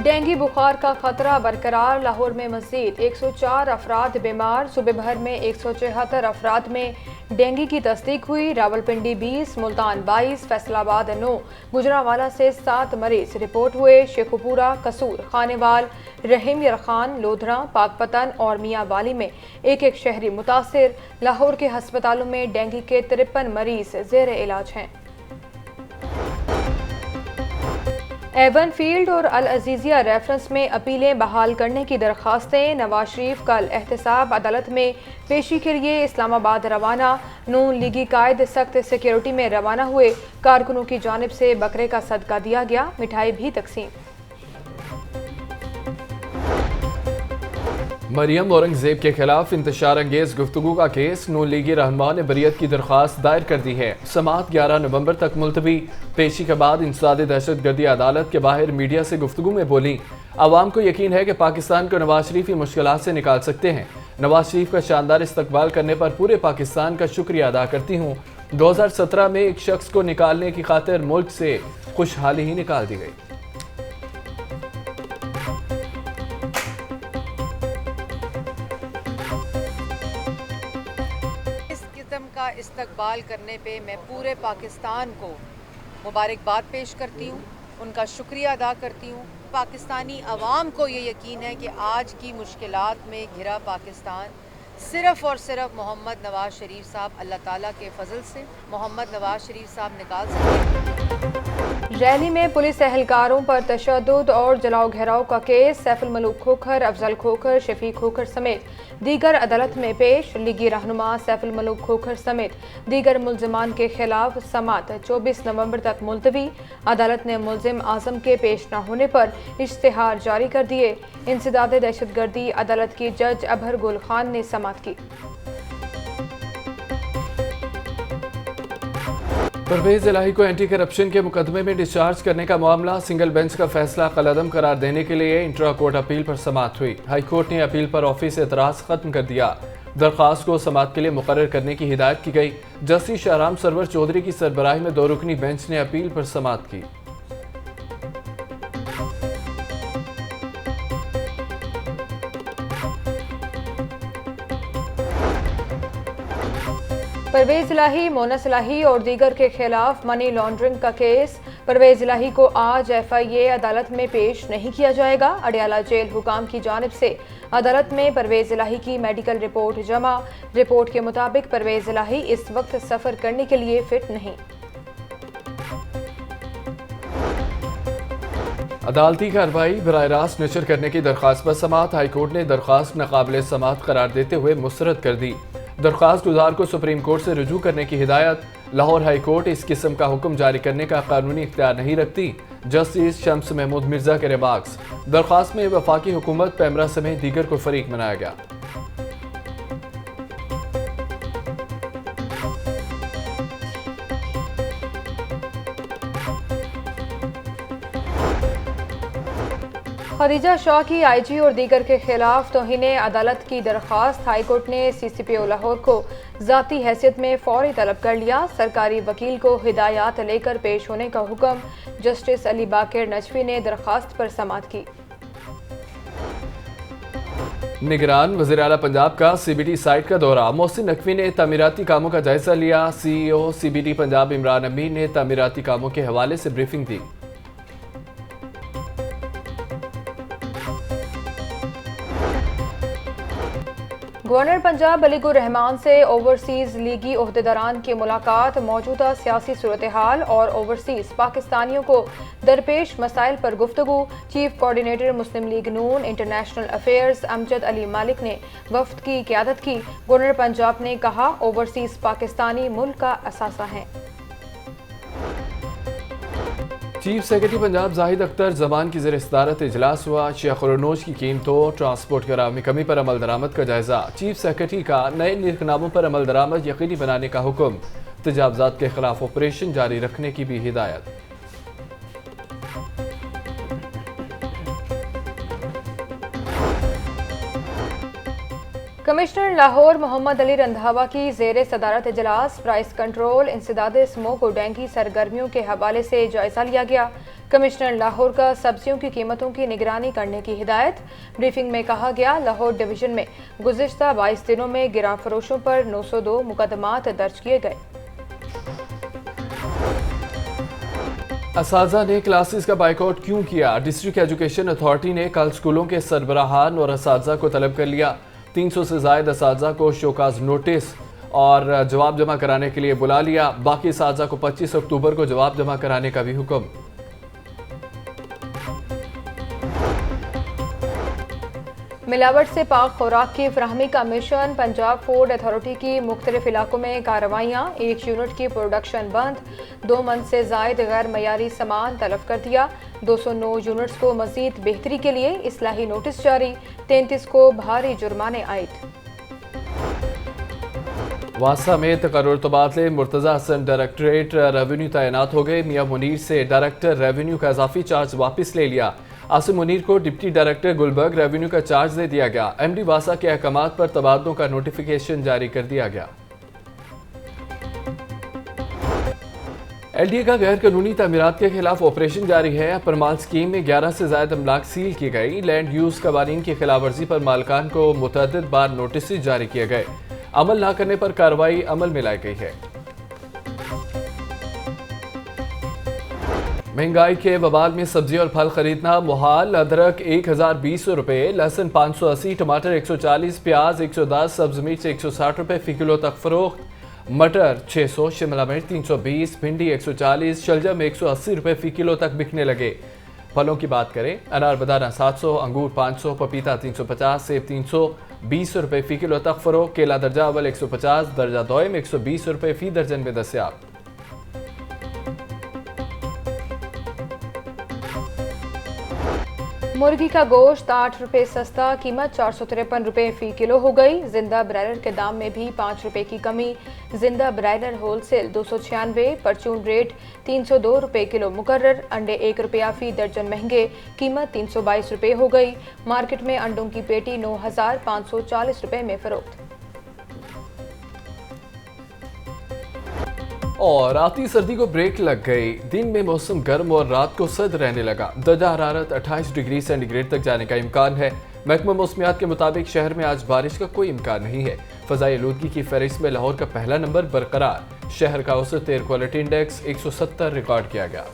Dengue बुखार का खतरा बरकरार। लाहौर में मजीद 104 अफराद बीमार। सूबे भर में 174 अफराद में डेंगू की तस्दीक हुई। रावलपिंडी 20, मुल्तान 22, फैसलाबाद 9, गुजरावाला से 7 मरीज रिपोर्ट हुए। शेखुपुरा, कसूर, खानेवाल, रहीम यरखान, लोधरा, पाकपतन और मियाँ वाली में एक एक शहरी मुतासिर। लाहौर के हस्पतालों में डेंगू के 53 मरीज जेर इलाज हैं। एवन फील्ड और अल अजीजिया रेफरेंस में अपीलें बहाल करने की दरखास्तें। नवाज शरीफ कल एहतसाब अदालत में पेशी के लिए इस्लामाबाद रवाना। नून लीगी कायद सख्त सिक्योरिटी में रवाना हुए। कारकुनों की जानिब से बकरे का सदका दिया गया, मिठाई भी तकसीम। मरियम औरंगजेब के खिलाफ इंतशार अंगेज गुफ्तगू का केस। नून लीगी रहनुमा ने बरियत की दरख्वास्त दायर कर दी है। समाअत 11 नवंबर तक मुलतवी। पेशी के बाद इंसदाद दहशतगर्दी अदालत के बाहर मीडिया से गुफ्तगू में बोली, आवाम को यकीन है कि पाकिस्तान को नवाज शरीफ की मुश्किलात से निकाल सकते हैं। नवाज शरीफ का शानदार इस्तकबाल करने पर पूरे पाकिस्तान का शुक्रिया अदा करती हूँ। 2017 में एक शख्स को निकालने की खातिर मुल्क से खुशहाली ही निकाल दी गई। का इस्तकबाल करने पे मैं पूरे पाकिस्तान को मुबारकबाद पेश करती हूँ, उनका शुक्रिया अदा करती हूँ। पाकिस्तानी अवाम को ये यकीन है कि आज की मुश्किलात में घिरा पाकिस्तान सिर्फ़ और सिर्फ मोहम्मद नवाज शरीफ साहब, अल्लाह ताला के फजल से मोहम्मद नवाज शरीफ साहब निकाल सकते। रैली में पुलिस एहलकारों पर तशद्दुद और जलाओ घेराव का केस। सैफुल मलूक खोखर, अफजल खोखर, शफीक खोखर समेत दीगर अदालत में पेश। लीगी रहनुमा सैफुल मलूक खोखर समेत दीगर मुल्जिमान के खिलाफ समाअत 24 नवंबर तक मुलतवी। अदालत ने मुल्जिम आजम के पेश न होने पर इश्तिहार जारी कर दिए। इंसदाद दहशतगर्दी अदालत की जज अबहर गुल खान ने समाअत की। परवेज इलाही को एंटी करप्शन के मुकदमे में डिस्चार्ज करने का मामला। सिंगल बेंच का फैसला कलअदम करार देने के लिए इंट्रा कोर्ट अपील पर समाअत हुई। हाई कोर्ट ने अपील पर ऑफिस एतराज खत्म कर दिया। दरख्वास्त को समाअत के लिए मुकर्रर करने की हिदायत की गई। जस्टिस शाहराम सरवर चौधरी की सरबराही में 2 रुकनी बेंच ने अपील पर समाअत की। परवेज इलाही, मोनस इलाही और दीगर के खिलाफ मनी लॉन्ड्रिंग का केस। परवेज इलाही को आज FIA अदालत में पेश नहीं किया जाएगा। अडियाला जेल हुकाम की जानिब से अदालत में परवेज इलाही की मेडिकल रिपोर्ट जमा। रिपोर्ट के मुताबिक परवेज इलाही इस वक्त सफर करने के लिए फिट नहीं। अदालती कार्रवाई बराह रास्त नशर करने की दरख्वास्त पर समाअत। हाईकोर्ट ने दरख्वास्त नाकाबिल समाअत करार देते हुए मुस्तरद कर दी। दरख्वास्त गुजार को सुप्रीम कोर्ट से रुजू करने की हिदायत। लाहौर हाई कोर्ट इस किस्म का हुक्म जारी करने का कानूनी इख्तियार नहीं रखती। जस्टिस शम्स महमूद मिर्जा के रिमार्क्स। दरख्वास्त में वफाकी हुकूमत, पैमरा समेत दीगर को फरीक बनाया गया। खदीजा शाह की IG और दीगर के खिलाफ तौहीने अदालत की दरख्वास्त। हाईकोर्ट ने CCPO लाहौर को ज़ाती हैसियत में फौरी तलब कर लिया। सरकारी वकील को हिदायत लेकर पेश होने का हुक्म। जस्टिस अली बाकर नजफी ने दरख्वास्त पर समाअत की। निगरान वज़ीर आला पंजाब का CBD साइट का दौरा। मोहसिन नकवी ने तामीराती कामों का जायजा लिया। CEO CBD पंजाब इमरान अमीन ने तामीराती कामों के हवाले से ब्रीफिंग दी। गवर्नर पंजाब अलीगुर रहमान से ओवरसीज लीगी ओहदेदारान की मुलाकात। मौजूदा सियासी सूरत हाल और ओवरसीज पाकिस्तानियों को दरपेश मसाइल पर गुफ्तगू। चीफ कोऑर्डिनेटर मुस्लिम लीग नून इंटरनेशनल अफेयर्स अमजद अली मालिक ने वफ्द की क़यादत की। गवर्नर पंजाब ने कहा, ओवरसीज पाकिस्तानी मुल्क का असासा हैं। चीफ सेक्रेटरी पंजाब जाहिद अख्तर जमान की ज़ेर सदारत इजलास हुआ। शेखरनोश की कीमतों, ट्रांसपोर्ट करार में कमी पर अमल दरामद का जायजा। चीफ सेक्रेटरी का नए निरखनामों पर अमल दरामद यकीनी बनाने का हुक्म। तजावजात के खिलाफ ऑपरेशन जारी रखने की भी हिदायत। कमिश्नर लाहौर मोहम्मद अली रंधावा की ज़ेर सदारत इजलास प्राइस कंट्रोल इंसदाद स्मोक और डेंगी सरगर्मियों के हवाले से जायजा लिया गया। कमिश्नर लाहौर का सब्जियों की कीमतों की निगरानी करने की हिदायत। ब्रीफिंग में कहा गया, लाहौर डिवीजन में गुज़िश्ता 22 दिनों में गिरां फरोशों पर 902 मुकदमात दर्ज किए गए। असातिज़ा ने क्लासेस का बाइकआउट क्यों किया? डिस्ट्रिक्ट एजुकेशन अथॉरिटी ने कल स्कूलों के सरबराहान और असातिज़ा को तलब कर लिया। 300 से ज़ायद असातिज़ा को शोकाज नोटिस और जवाब जमा कराने के लिए बुला लिया। बाकी असातिज़ा को 25 अक्टूबर को जवाब जमा कराने का भी हुक्म। मिलावट से पाक खुराक की फराहमी का मिशन। पंजाब फूड अथॉरिटी की मुख्तलिफ इलाकों में कार्रवाइयाँ। 1 यूनिट की प्रोडक्शन बंद। 2 मन से जायद गैर मयारी सामान तलब कर दिया। 209 यूनिट्स को मजीद बेहतरी के लिए इस्लाही नोटिस जारी। 33 को भारी जुर्माने आयद। वासा में तकर्रुर तबादले। मुर्तज़ा हसन डायरेक्टरेट रेवेन्यू तैनात हो गए। मियां मुनीर से डायरेक्टर रेवेन्यू का इजाफी चार्ज वापस ले लिया। आसिम मुनीर को डिप्टी डायरेक्टर गुलबर्ग रेवेन्यू का चार्ज दे दिया गया। एमडी वासा के अहकामात पर तबादलों का नोटिफिकेशन जारी कर दिया गया। एलडीए का गैर कानूनी तमीरात के खिलाफ ऑपरेशन जारी है। परमाल स्कीम में 11 से ज्यादा अमलाक सील की गई। लैंड यूज कवानीन की खिलाफ वर्जी पर मालकान को मुतअद्दिद बार नोटिस जारी किए गए। अमल न करने पर कार्रवाई अमल में लाई गई है। महंगाई के बवाल में सब्जी और फल खरीदना मुहाल। अदरक 1020 रुपये, लहसुन 580, टमाटर 140, प्याज 110, सब्ज मिर्च 160 रुपये फी किलो तक फरोख्त। मटर 600, शिमला मिर्च 320, भिंडी 140, शलजम 180 रुपये फी किलो तक बिकने लगे। फलों की बात करें, अनार बनाना 700, अंगूर 500, पपीता 350, सेब 320 रुपये फी किलो तक फरोख्त। केला दर्जा अव्वल 150, दर्जा दोयम 120 रुपये फी दर्जन में दस्याब। मुर्गी का गोश्त 8 रुपये सस्ता, कीमत 453 रुपये फी किलो हो गई। जिंदा ब्रायलर के दाम में भी 5 रुपये की कमी। जिंदा ब्रायलर होलसेल 296, परचून रेट 302 रुपये किलो मुकर्रर। अंडे 1 रुपया फी दर्जन महंगे, कीमत 322 रुपये हो गई। मार्केट में अंडों की पेटी 9540 रुपये में फरोख्त। और आती सर्दी को ब्रेक लग गई। दिन में मौसम गर्म और रात को सर्द रहने लगा। दर्जा हरारत 28 डिग्री सेंटीग्रेड तक जाने का इम्कान है। महकमा मौसमियात के मुताबिक शहर में आज बारिश का कोई इम्कान नहीं है। फ़ज़ाई आलूदगी की फहरिस्त में लाहौर का पहला नंबर बरकरार। शहर का औसत एयर क्वालिटी इंडेक्स 170 रिकॉर्ड किया गया।